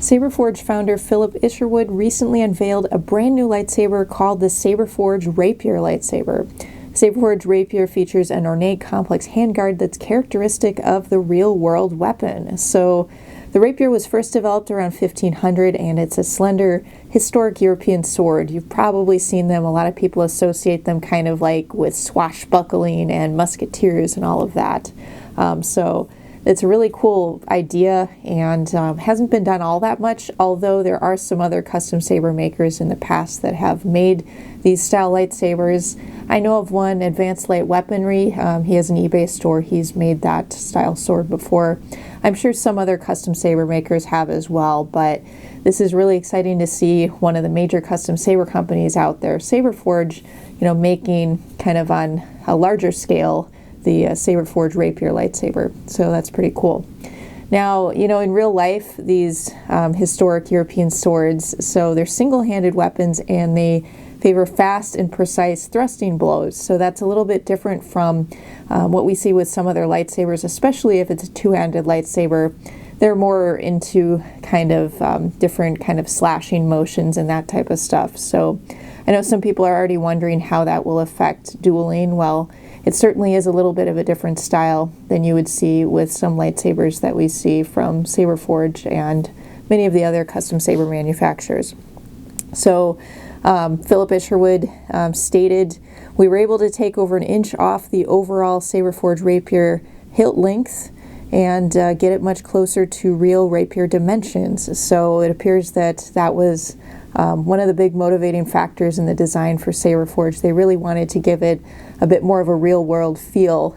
Saberforge founder Philip Isherwood recently unveiled a brand new lightsaber called the Saberforge Rapier Lightsaber. Saberforge Rapier features an ornate, complex handguard that's characteristic of the real-world weapon. So, the rapier was first developed around 1500, and it's a slender, historic European sword. You've probably seen them. A lot of people associate them kind of like with swashbuckling and musketeers and all of that. So it's a really cool idea, and hasn't been done all that much, although there are some other custom saber makers in the past that have made these style lightsabers. I know of one, Advanced Light Weaponry. He has an eBay store. He's made that style sword before. I'm sure some other custom saber makers have as well, but this is really exciting to see one of the major custom saber companies out there, Saberforge, making kind of on a larger scale the Saberforge Rapier lightsaber. So that's pretty cool. Now, in real life, these historic European swords, so they're single-handed weapons, and they favor fast and precise thrusting blows. So that's a little bit different from what we see with some other lightsabers, especially if it's a two-handed lightsaber. They're more into kind of different kind of slashing motions and that type of stuff. So I know some people are already wondering how that will affect dueling. Well, it certainly is a little bit of a different style than you would see with some lightsabers that we see from Saberforge and many of the other custom saber manufacturers. So Philip Isherwood stated, "We were able to take over an inch off the overall Saberforge Rapier hilt length and get it much closer to real rapier dimensions." So it appears that that was one of the big motivating factors in the design for Saberforge. They really wanted to give it a bit more of a real-world feel,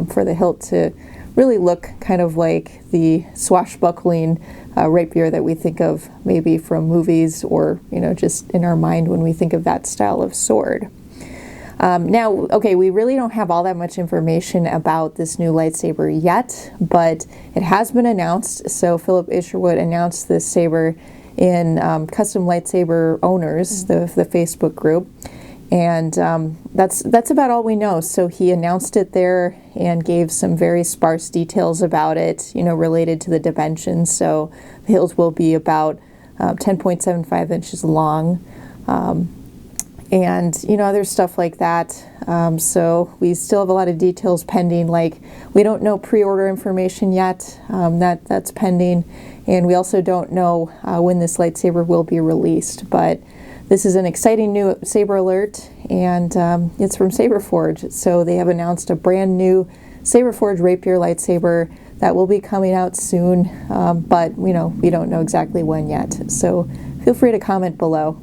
for the hilt to really look kind of like the swashbuckling rapier that we think of maybe from movies or, just in our mind when we think of that style of sword. Now, okay, we really don't have all that much information about this new lightsaber yet, but it has been announced. So Philip Isherwood announced this saber in Custom Lightsaber Owners, the Facebook group, and that's about all we know. So he announced it there and gave some very sparse details about it, related to the dimensions. So the hilt will be about 10.75 inches long, and other stuff like that. So we still have a lot of details pending. Like, we don't know pre-order information yet. That's pending, and we also don't know when this lightsaber will be released. But this is an exciting new saber alert, and it's from Saberforge. So they have announced a brand new Saberforge Rapier lightsaber that will be coming out soon, but we don't know exactly when yet. So feel free to comment below.